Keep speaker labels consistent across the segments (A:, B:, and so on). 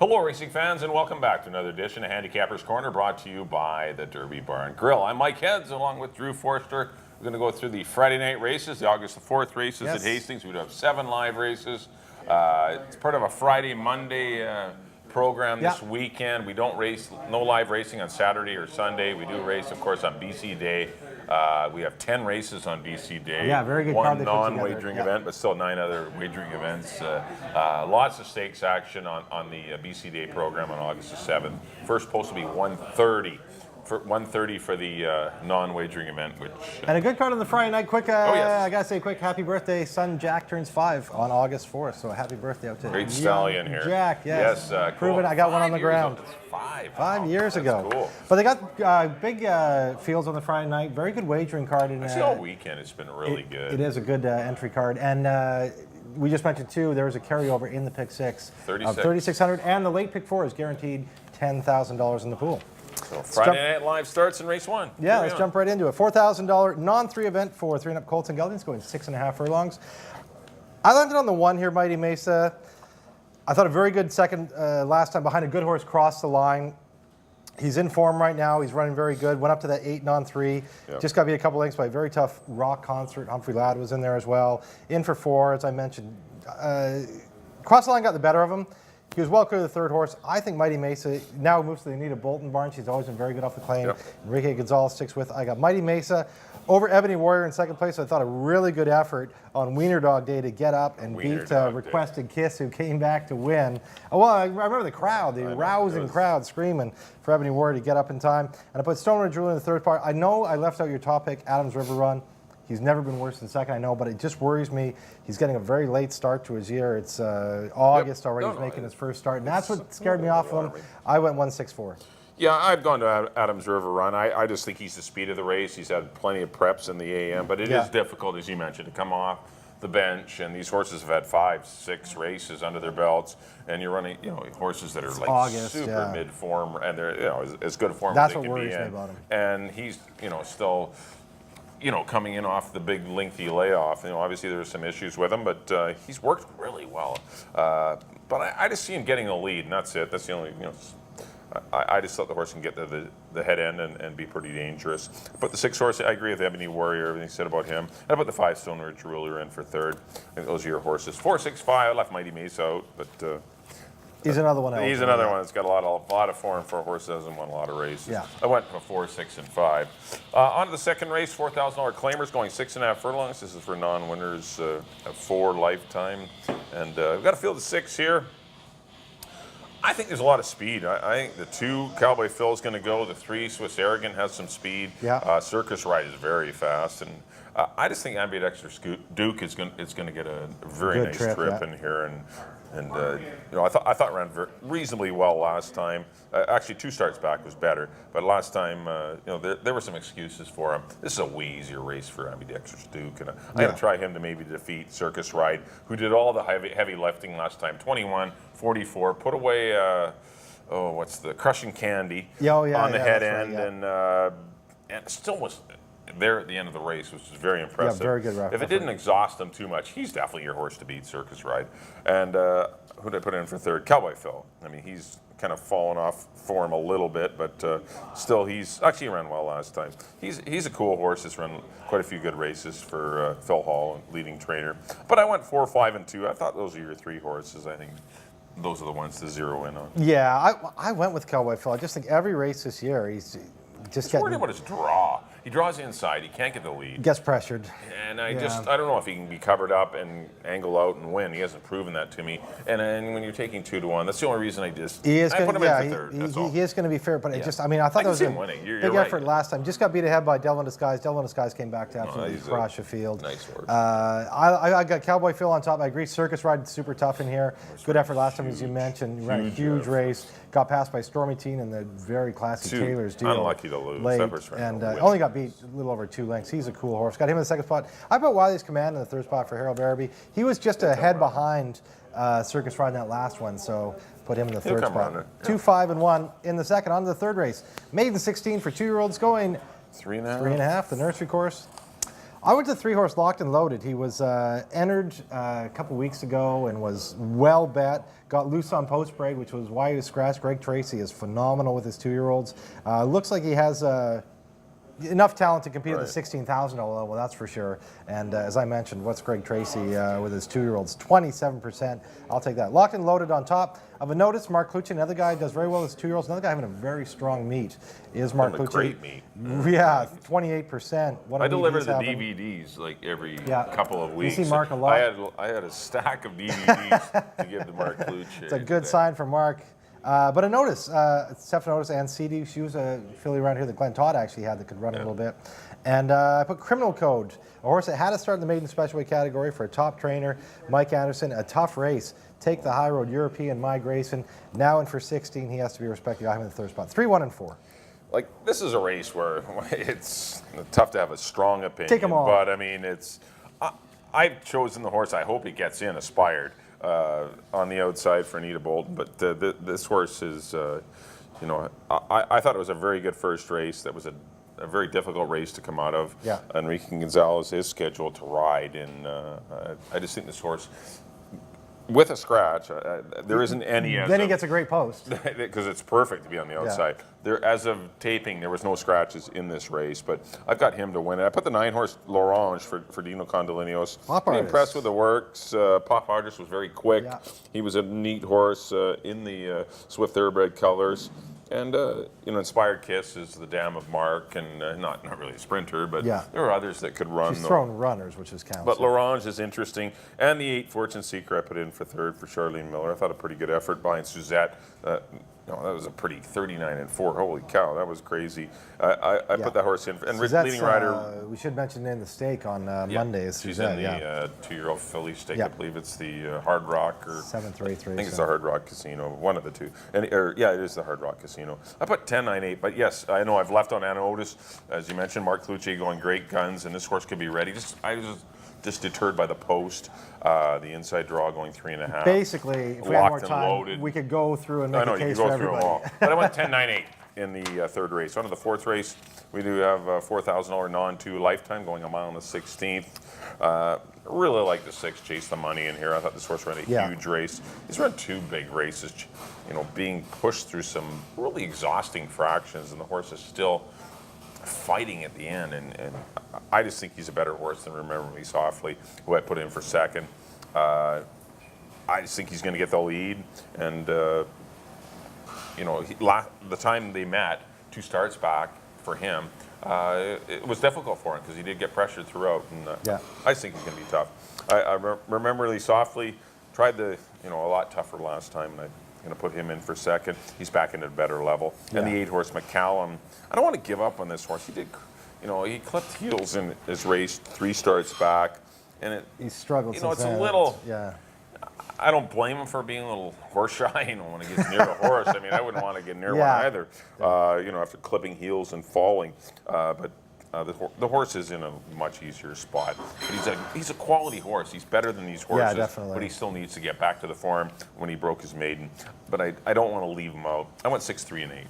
A: Hello, racing fans, and welcome back to another edition of Handicappers Corner, brought to you by the Derby Bar and Grill. I'm Mike Heads, along with Drew Forster. We're going to go through the Friday night races, the August the 4th races at Hastings. We do have 7 live races. It's part of a Friday-Monday program this weekend. We don't race, no live racing on Saturday or Sunday. We do race, of course, on BC Day. We have 10 races on BC Day.
B: Yeah, very good.
A: One non-wagering event, but still 9 other wagering events. Lots of stakes action on the BC Day program on August the 7th. First supposed to be 1:30. For 1:30 for the non-wagering event, which
B: and a good card on the Friday night. Quick, I gotta say, quick happy birthday! Son Jack turns 5 on August 4th, so happy birthday out to
A: great stallion here.
B: Jack, yes,
A: cool.
B: Proven. I got one on the ground.
A: 5
B: years ago.
A: Cool.
B: But they got big fields on the Friday night. Very good wagering card.
A: Actually, all weekend it's been really good.
B: It is a good entry card, and we just mentioned too. There was a carryover in the pick 6 of 3,600, and the late pick 4 is guaranteed $10,000 in the pool.
A: So Friday Night Live starts in race 1.
B: Yeah, let's jump right into it. $4,000 non-3 event for 3-and-up Colts and Geldings, going 6.5 furlongs. I landed on the 1 here, Mighty Mesa. I thought a very good second last time behind a good horse, crossed the line. He's in form right now. He's running very good. Went up to that 8 non-3. Yep. Just got beat a couple lengths by a very tough rock concert. Humphrey Ladd was in there as well. In for 4, as I mentioned. Cross the line got the better of him. He was well clear of the 3rd horse. I think Mighty Mesa now moves to the Anita Bolton barn. She's always been very good off the claim. Yep. Enrique Gonzalez sticks with. I got Mighty Mesa over Ebony Warrior in 2nd place. I thought a really good effort on Wiener Dog Day to get up and beat Requested Kiss, who came back to win. Well, I remember the crowd, the rousing crowd screaming for Ebony Warrior to get up in time. And I put Stone Ridge Rule in the 3rd part. I know I left out your top pick, Adams River Run. He's never been worse than 2nd, I know, but it just worries me. He's getting a very late start to his year. It's August already. He's making his first start, and that's what scared me off of him. I went 164.
A: Yeah, I've gone to Adams River Run. I just think he's the speed of the race. He's had plenty of preps in the AM, but it is difficult, as you mentioned, to come off the bench. And these horses have had 5, 6 races under their belts, and you're running, horses that are like super mid-form, and they're as good a form as they can be in. That's what worries me about him. And he's still coming in off the big lengthy layoff. Obviously there's some issues with him, but he's worked really well. But I just see him getting a lead, and that's it. That's the only, I just thought the horse can get to the head end and be pretty dangerous. But the 6 horse, I agree with Ebony Warrior, everything said about him. And I put the 5 Stone Ridge Ruler in for 3rd. I think those are your horses. 4, 6, 5, I left Mighty Mesa out, but
B: he's another one.
A: He's another one that's got a lot of form for a horse that hasn't won a lot of races. Yeah. I went for 4, 6, and 5. On to the second race, $4,000 claimers going 6.5 furlongs. This is for non-winners at 4 lifetime. And we've got a field of 6 here. I think there's a lot of speed. I think the 2, Cowboy Phil, is going to go. The 3, Swiss Arrogant, has some speed. Yeah. Circus Ride is very fast. And I just think Ambidextrous Duke is going to get a very nice trip in here. And I thought it ran reasonably well last time. Actually, 2 starts back was better, but last time, there were some excuses for him. This is a way easier race for Ambidextrous Duke, and I'm going to try him to maybe defeat Circus Ride, who did all the heavy lifting last time. 21, 44, put away. What's the Crushing Candy on the head end, right, and still was there at the end of the race, which was very impressive.
B: Yeah, very good effort.
A: If it didn't exhaust him too much, he's definitely your horse to beat, Circus Ride. And who did I put in for 3rd? Cowboy Phil. I mean, he's kind of fallen off form a little bit, but still, he's actually ran well last time. He's a cool horse. He's run quite a few good races for Phil Hall, leading trainer. But I went 4, 5, and 2. I thought those are your 3 horses. I think those are the ones to zero in on.
B: Yeah, I went with Cowboy Phil. I just think every race this year, he's just
A: worried about his draw. He draws inside. He can't get the lead.
B: Gets pressured.
A: And I don't know if he can be covered up and angle out and win. He hasn't proven that to me. And then when you're taking 2 to 1, that's the only reason I put him in for 3rd.
B: He is going to be fair, but I thought that was a big effort last time. Just got beat ahead by Delvin Disguise. Delvin Disguise came back to absolutely crush the field.
A: Nice horse.
B: I got Cowboy Phil on top. I agree. Circus Ride super tough in here. Good effort last time, as you mentioned. He ran a huge race. Got passed by Stormy Teen and the very classy Taylor's deal.
A: Unlucky to lose.
B: Late, and only got beat a little over 2 lengths. He's a cool horse. Got him in the 2nd spot. I put Wiley's Command in the 3rd spot for Harold Barabee. He was just a head behind Circus Ride in that last one, so put him in the 3rd spot. 2, 5, and 1 in the 2nd. On to the 3rd race. Maiden 16 for 2-year-olds going
A: 3.5.
B: 3.5, the nursery course. I went to 3-horse Locked and Loaded. He was entered a couple weeks ago and was well bet. Got loose on post break, which was why he was scratched. Greg Tracy is phenomenal with his 2-year-olds. Looks like he has enough talent to compete at the $16,000 level, that's for sure. And as I mentioned, what's Greg Tracy with his 2-year-olds? 27%. I'll take that. Locked and Loaded on top. Of a notice, Mark Clutchy, another guy does very well with his 2-year-olds. Another guy having a very strong meet is Mark Clutchy.
A: Great meet.
B: Yeah, 28%. What
A: I deliver the DVDs like every couple of weeks.
B: You see Mark a lot?
A: I had a stack of DVDs to give to Mark Clutchy.
B: It's a good sign for Mark. But a notice, Stefan Otis and CD, she was a filly around here that Glenn Todd actually had that could run a little bit. And I put Criminal Code, a horse that had to start in the maiden specialty category for a top trainer, Mike Anderson, a tough race. Take the high road, European, My Grayson. Now in for 16, he has to be respected. I have him in the third spot. 3, 1, and 4.
A: Like, this is a race where it's tough to have a strong opinion.
B: Take them all.
A: But, I mean, I've chosen the horse. I hope he gets in, Aspired, on the outside for Anita Bolton. But this horse is, you know, I thought it was a very good first race. That was a very difficult race to come out of.
B: Yeah.
A: Enrique Gonzalez is scheduled to ride, and I just think this horse, with a scratch, there isn't any.
B: Then he gets a great post.
A: Because it's perfect to be on the outside. There, as of taping, there was no scratches in this race, but I've got him to win it. I put the 9-horse L'Orange for Dino Condolinos. Pretty impressed with the works. Pop Artist was very quick. Yeah. He was a neat horse in the Swift Thoroughbred colors. And, you know, Inspired Kiss is the dam of Mark, and not really a sprinter, but there are others that could run.
B: She's thrown runners, which is counts.
A: But L'Orange is interesting. And the 8 Fortune Seeker I put in for third for Charlene Miller. I thought a pretty good effort behind Suzette. No, that was a pretty 39-4. Holy cow, that was crazy. I put that horse in. And
B: Suzette's,
A: leading rider.
B: we should mention in the stake on Monday is
A: she's
B: Suzette.
A: In the 2-year-old filly stake. I believe it's the Hard Rock or
B: 733.
A: I think it's the Hard Rock Casino, one of the two. And it is the Hard Rock Casino. I put 10, 9, 8. But yes, I know I've left on Anna Otis, as you mentioned. Mark Clutchy going great guns, and this horse could be ready. I was just deterred by the post, the inside draw going 3.5.
B: Basically, if we had more time, we could go through and make a case for everybody. I know, you can go through them all. But
A: I went 10, 9, 8 in the third race. On to the fourth race, we do have a $4,000 non-2 Lifetime going a mile on the 16th. Really like the 6, Chase the Money in here. I thought this horse ran a huge race. He's run 2 big races, you know, being pushed through some really exhausting fractions, and the horse is still fighting at the end, and I just think he's a better horse than Remember Me Softly, who I put in for second. I just think he's going to get the lead, and you know, the time they met, 2 starts back for him, it was difficult for him because he did get pressured throughout, and I just think he's going to be tough. I Remember Me Softly tried a lot tougher last time, and I'm going to put him in for second. He's back into a better level. And the 8-horse McCallum, I don't want to give up on this horse. He did, you know, he clipped heels in his race 3 starts back, and
B: he struggled.
A: You know, it's a little. I don't blame him for being a little horse shy. You know, when he gets near the horse. I mean, I wouldn't want to get near one either. You know, after clipping heels and falling, but. The horse is in a much easier spot. But he's a quality horse. He's better than these horses.
B: Yeah, definitely.
A: But he still needs to get back to the form when he broke his maiden. But I don't want to leave him out. I went 6, 3, and 8.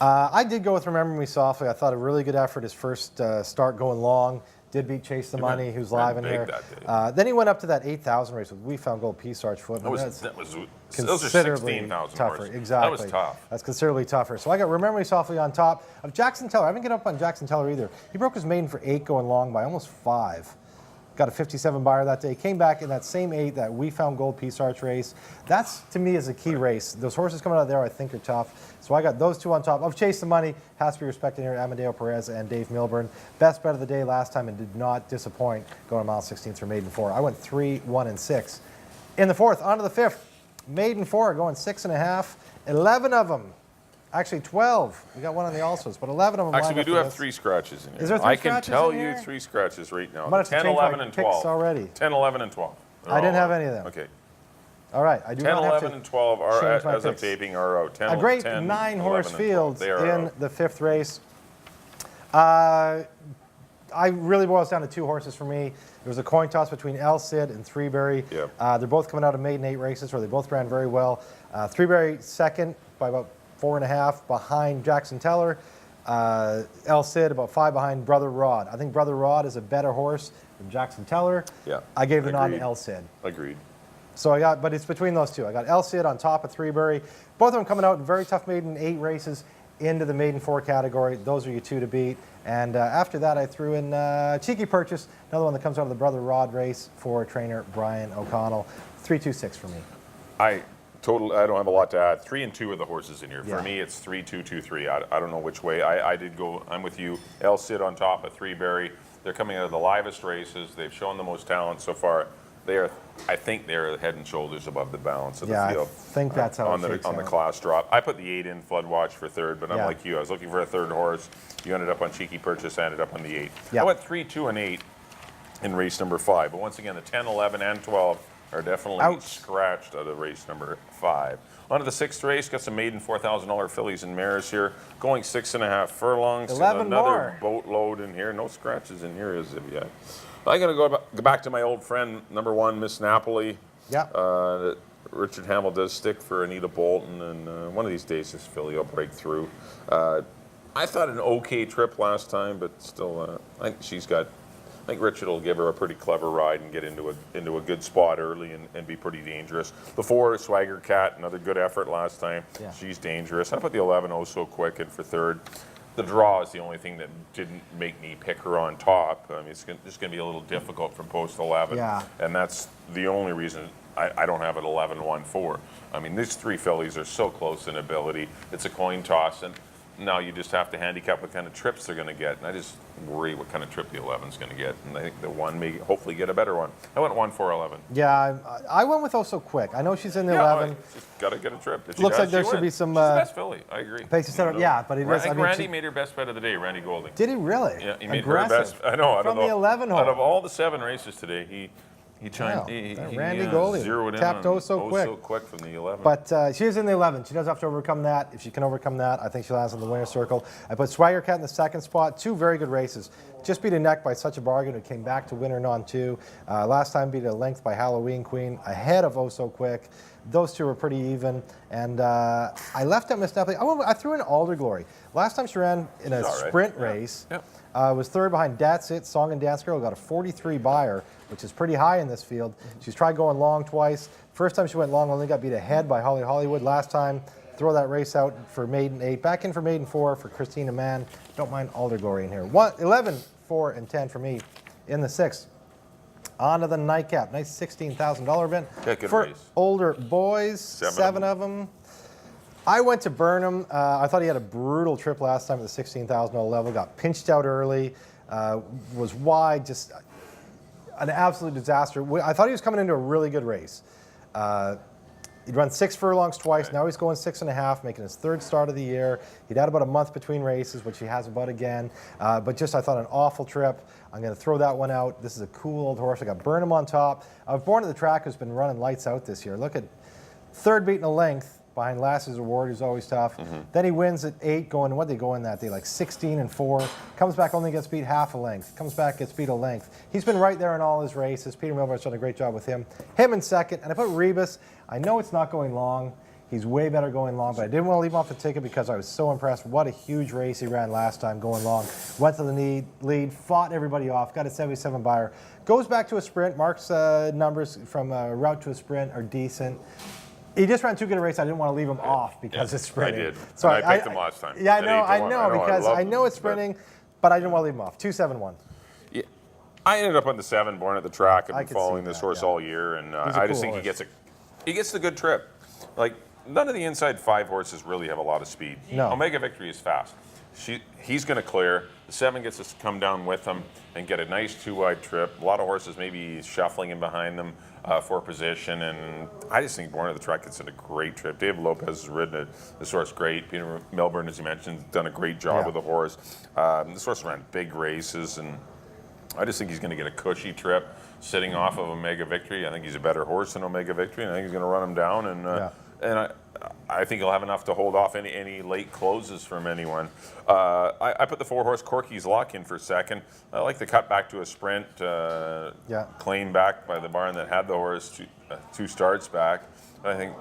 B: I did go with Remember Me Softly. I thought a really good effort his first start going long. Did beat Chase the Money, who's live in here. Then he went up to that 8,000 race with We Found Gold Peace Arch Foot.
A: Those are
B: considerably
A: 16,000
B: tougher.
A: horses.
B: Exactly.
A: That was tough.
B: That's considerably tougher. So I got Remember Me Softly on top of Jackson Teller. I haven't get up on Jackson Teller either. He broke his maiden for 8 going long by almost 5. Got a 57 buyer that day. Came back in that same 8, that We Found Gold Peace Arch race. That's, to me, is a key race. Those horses coming out of there, I think, are tough. So I got those 2 on top of Chase the Money. Has to be respected here, Amadeo Perez and Dave Milburn. Best bet of the day last time and did not disappoint going to mile 16th for maiden 4. I went 3, 1, and 6. In the 4th, on to the 5th. Maiden 4 going 6.5. 11 of them. Actually, 12. We got one on the alsos, but 11 of them.
A: Actually, we do have 3 scratches in here.
B: Is there 3
A: I
B: scratches
A: can tell
B: in
A: you
B: here?
A: 3 scratches right now.
B: I'm gonna have to
A: 10,
B: change
A: 11,
B: my
A: and
B: picks
A: 12.
B: already.
A: 10, 11, and 12.
B: I didn't have any of them.
A: Okay.
B: All right. I do
A: 10,
B: not have
A: 11,
B: to
A: and 12 are,
B: change my
A: as of
B: picks.
A: taping, are out. 10,
B: a great
A: 10,
B: 9-horse
A: 11,
B: field
A: they are
B: in
A: out.
B: the 5th race. I really boils down to 2 horses for me. There was a coin toss between El Cid and Threeberry.
A: Yep.
B: They're both coming out of maiden 8 races where they both ran very well. Threeberry second by about 4.5 behind Jackson Teller. El Cid about 5 behind Brother Rod. I think Brother Rod is a better horse than Jackson Teller.
A: Yeah.
B: I gave the nod to
A: Agreed.
B: El Cid.
A: Agreed.
B: So I got, but it's between those two. I got El Cid on top of Threeberry. Both of them coming out in very tough maiden 8 races into the maiden 4 category. Those are your 2 to beat. And after that, I threw in Cheeky Purchase, another one that comes out of the Brother Rod race for trainer Brian O'Connell. 3-2-6 for me.
A: I don't have a lot to add. 3 and 2 are the horses in here.
B: Yeah.
A: For me, it's 3-2-2-3. I don't know which way. I did go. I'm with you. El Cid on top of Threeberry. They're coming out of the livest races. They've shown the most talent so far. I think they're head and shoulders above the balance of the field.
B: I think that's how
A: on
B: it
A: the
B: shakes
A: on the
B: out.
A: class drop. I put the 8 in Flood Watch for third, but I'm
B: Yeah.
A: like you. I was looking for a third horse. You ended up on Cheeky Purchase. I ended up on the 8.
B: Yeah.
A: I went 3, 2, and 8 in race number 5. But once again, the 10, 11, and 12 are definitely
B: Ouch.
A: scratched out of race number 5. On to the 6th race. Got some maiden $4,000 fillies and mares here. Going 6.5 furlongs.
B: 11
A: another
B: more.
A: boatload in here. No scratches in here as of yet. I'm going to go back to my old friend, number 1, Miss Napoli.
B: Yeah.
A: Richard Hamill does stick for Anita Bolton, and one of these days this filly will break through. I thought an okay trip last time, but still, I think Richard will give her a pretty clever ride and get into a good spot early and be pretty dangerous. Before Swagger Cat, another good effort last time.
B: Yeah.
A: She's dangerous. I put the 11 oh so quick in for third. The draw is the only thing that didn't make me pick her on top. I mean, it's just going to be a little difficult from post 11.
B: Yeah.
A: And that's the only reason I don't have it 11-1-4. I mean, these 3 fillies are so close in ability. It's a coin toss, and now you just have to handicap what kind of trips they're going to get. And I just worry what kind of trip the 11's going to get. And I think the 1 may hopefully get a better one. I went 1-4-11.
B: Yeah, I went with Oh So Quick. I know she's in the
A: Yeah,
B: 11.
A: just got to get a trip. If she
B: Looks
A: does,
B: like there
A: she
B: should be
A: wins.
B: some,
A: She's the best filly. I agree.
B: Pace setup, yeah, but it is.
A: I think
B: I mean,
A: Randy
B: she-
A: made her best bet of the day, Randy Golding.
B: Did he really?
A: Yeah, he made her best. I know. Out
B: From
A: of
B: the 11 hole.
A: Out of all the 7 races today, he chimed.
B: Wow,
A: He
B: Randy Golding
A: zeroed in
B: tapped
A: on
B: Oh So Quick.
A: So quick from the 11.
B: But she is in the 11. She does have to overcome that. If she can overcome that, I think she lands in the winner's circle. I put Swagger Cat in the 2nd spot. 2 very good races. Just beat a neck by Such a Bargain, who came back to win her non-2. Last time beat a length by Halloween Queen, ahead of Oh So Quick. Those 2 were pretty even. And I left out Miss Napoli. I threw in Alder Glory. Last time she ran in a
A: She's all right.
B: sprint
A: Yeah.
B: race.
A: Yep.
B: Was third behind That's It, Song and Dance Girl, got a 43 buyer, which is pretty high in this field. She's tried going long twice. First time she went long, only got beat ahead by Holly Hollywood. Last time, throw that race out for maiden 8. Back in for maiden 4 for Christina Mann. Don't mind Alder Glory in here. 11, 4, and 10 for me in the 6th. On to the nightcap. Nice $16,000 event
A: Yeah, good
B: for
A: race.
B: older boys. 7 of them. I went to Burnham. I thought he had a brutal trip last time at the $16,000 level. Got pinched out early. Was wide. Just an absolute disaster. I thought he was coming into a really good race. He'd run 6 furlongs twice.
A: Right.
B: Now he's going 6.5, making his 3rd start of the year. He'd had about a month between races, which he has about again. But just, I thought, an awful trip. I'm going to throw that one out. This is a cool old horse. I got Burnham on top. Born at the Track, who's been running lights out this year. Look at 3rd beating a length behind Lass's Award, who's always tough. Then he wins at 8, going, what'd they go in that day? Like 16-4. Comes back, only gets beat half a length. Comes back, gets beat a length. He's been right there in all his races. Peter Milbert's done a great job with him. Him in 2nd. And I put Rebus. I know it's not going long. He's way better going long, but I didn't want to leave him off the ticket because I was so impressed. What a huge race he ran last time going long. Went to the lead, fought everybody off, got a 77 buyer. Goes back to a sprint. Mark's numbers from route to a sprint are decent. He just ran too good a race. I didn't want to leave him off because it's sprinting.
A: I did.
B: So
A: And I picked him last time.
B: Yeah, I
A: At
B: know,
A: 8 to 1.
B: because
A: love
B: I know
A: him,
B: it's sprinting, but I didn't want to leave him off. 2-7-1.
A: Yeah. I ended up on the 7, Born at the Track. I've
B: I
A: been
B: could
A: following
B: see
A: this
B: that,
A: horse
B: yeah.
A: all year, and
B: He's a
A: I just
B: cool
A: think
B: horse.
A: he gets the good trip. Like, none of the inside 5 horses really have a lot of speed.
B: No.
A: Omega Victory is fast. He's going to clear. The 7 gets to come down with him and get a nice 2-wide trip. A lot of horses maybe shuffling in behind them for position, and I just think Born at the Track gets in a great trip. Dave Lopez has ridden this horse great. Peter Milburn, as you mentioned, done a great job
B: Yeah.
A: with the horse. This horse ran big races, and I just think he's going to get a cushy trip sitting off of Omega Victory. I think he's a better horse than Omega Victory, and I think he's going to run him down. And I think he'll have enough to hold off any late closes from anyone. I put the 4-horse Corky's Luck in for 2nd. I like the cut back to a sprint, claim back by the barn that had the horse 2 starts back. I think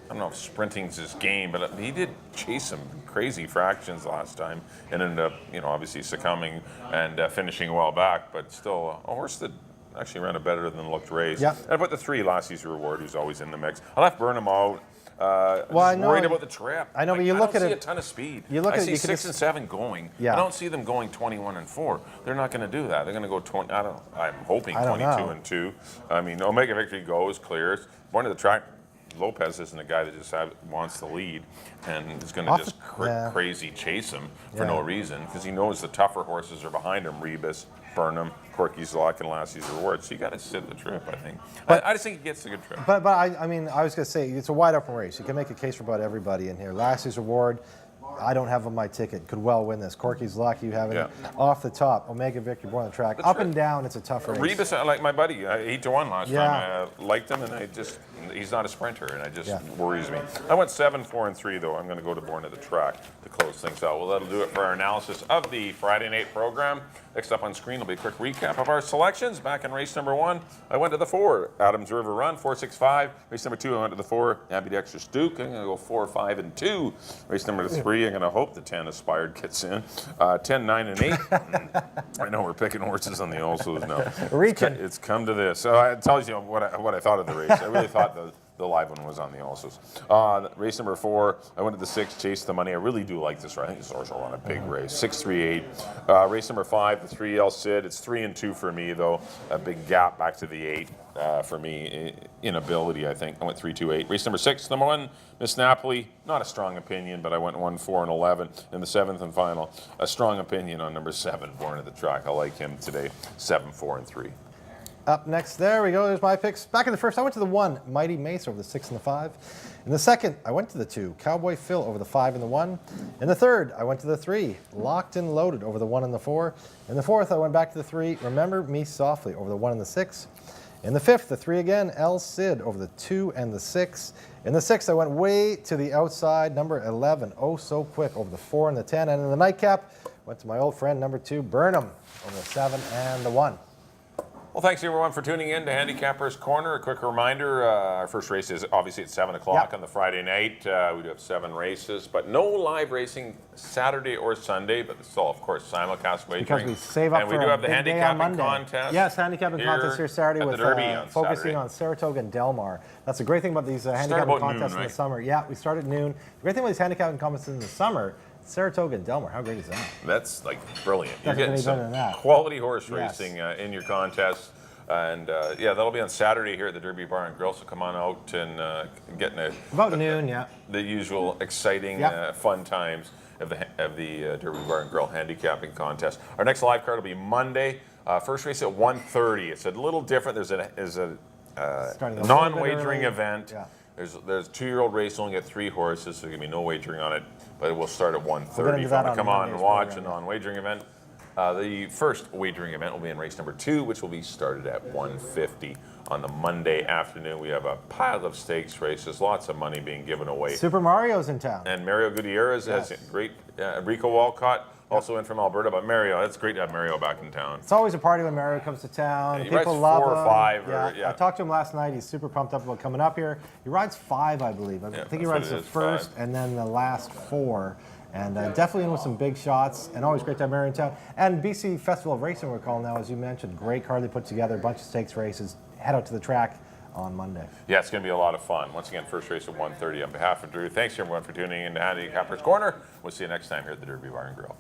A: don't know if sprinting's his game, but he did chase some crazy fractions last time and ended up, obviously succumbing and finishing well back, but still a horse that actually ran a better than looked race.
B: Yeah.
A: And I put the 3 Last Season Reward, who's always in the mix. I left Burnham out.
B: Well, I know,
A: worried about the trip.
B: I know, but you look at it.
A: I don't see a ton of speed.
B: You look
A: I
B: at
A: see
B: you
A: 6 and 7 going.
B: Yeah.
A: I don't see them going 21 and 4. They're not going to do that. They're going to go 20. I'm hoping
B: I don't
A: 22
B: know.
A: and 2. I mean, Omega Victory goes, clears. Born to the track. Lopez isn't a guy that just wants the lead and is going to just crazy chase him for no reason because he knows the tougher horses are behind him. Rebus, Burnham, Corky's Lock, and Last Season Reward. So you got to sit the trip, I think. But I just think he gets a good trip.
B: But I mean, I was going to say, it's a wide open race. You can make a case for about everybody in here. Last Season Reward, I don't have on my ticket. Could well win this. Corky's Luck, you have it off the top. Omega Victory, Born on the Track. Up and down, it's a tough race.
A: Rebus, I like my buddy. 8-1 last time. I liked him, and he's not a sprinter, and it just worries me. I went 7, 4, and 3, though. I'm going to go to Born at the Track to close things out. Well, that'll do it for our analysis of the Friday night program. Next up on screen will be a quick recap of our selections. Back in race number 1, I went to the 4, Adams River Run, 4-6-5. Race number 2, I went to the 4, Ambidextrous Duke. I'm going to go 4, 5, and 2. Race number 3, I'm going to hope the 10 Aspired gets in. 10, 9, and 8. I know we're picking horses on the Alsos now.
B: Reaching.
A: It's come to this. So it tells you what I thought of the race. I really thought the live one was on the Alsos. Race number 4, I went to the 6, Chase the Money. I really do like this race. I think this horse will run a big race. 6-3-8. Race number 5, the 3 El Cid. It's 3 and 2 for me, though. A big gap back to the 8 for me in ability, I think. I went 3-2-8. Race number 6, number 1, Miss Napoli. Not a strong opinion, but I went 1, 4, and 11 in the 7th and final. A strong opinion on number 7, Born at the Track. I like him today. 7, 4, and 3.
B: Up next, there we go. There's my picks. Back in the first, I went to the 1, Mighty Mace over the 6 and the 5. In the second, I went to the 2, Cowboy Phil over the 5 and the 1. In the third, I went to the 3, Locked and Loaded over the 1 and the 4. In the fourth, I went back to the 3, Remember Me Softly over the 1 and the 6. In the fifth, the 3 again, El Cid over the 2 and the 6. In the sixth, I went way to the outside, number 11, Oh So Quick over the 4 and the 10. And in the nightcap, went to my old friend, number 2, Burnham over the 7 and the 1.
A: Well, thanks everyone for tuning in to Handicappers Corner. A quick reminder, our first race is obviously at 7 o'clock on the Friday night. We do have 7 races, but no live racing Saturday or Sunday, but still, of course, simulcast wagering.
B: Because we save up
A: and
B: for
A: we do
B: a
A: have the
B: big day on
A: handicapping
B: Monday.
A: contest.
B: Yes, handicapping contest here Saturday with focusing
A: Saturday.
B: on Saratoga and Del Mar. That's the great thing about these handicapping contests in the summer. Yeah, we start at noon. The great thing about these handicapping contests in the summer, Saratoga and Del Mar, how great is that?
A: That's like brilliant. You're
B: Doesn't
A: getting
B: get any better than
A: some
B: that.
A: quality horse racing in your contest. And that'll be on Saturday here at the Derby Bar and Grill. So come on out and get
B: about noon,
A: the usual exciting, fun times of the Derby Bar and Grill handicapping contest. Our next live card will be Monday. First race at 1:30. It's a little different. There's a non-wagering event. Yeah. There's a 2-year-old race. Only get 3 horses, so there's gonna be no wagering on it. But it will start at 1:30. If you want to come on and watch a non-wagering event. The first wagering event will be in race number 2, which will be started at 1:50 on the Monday afternoon. We have a pile of stakes races, lots of money being given away.
B: Super Mario's in town.
A: And Mario Gutierrez has a great, Rico Walcott, also in from Alberta. But Mario, it's great to have Mario back in town.
B: It's always a party when Mario comes to town.
A: He
B: People
A: rides
B: love
A: 4 or
B: him.
A: 5.
B: I talked to him last night. He's super pumped up about coming up here. He rides 5, I believe. I think he rides the first 5. And then the last 4. And definitely in with some big shots, and always great to have Mario in town. And BC Festival of Racing, we're calling now, as you mentioned. Great card they put together, a bunch of stakes races. Head out to the track on Monday.
A: Yeah, it's going to be a lot of fun. Once again, first race at 1:30 on behalf of Drew. Thanks everyone for tuning in to Handicappers Corner. We'll see you next time here at the Derby Bar and Grill.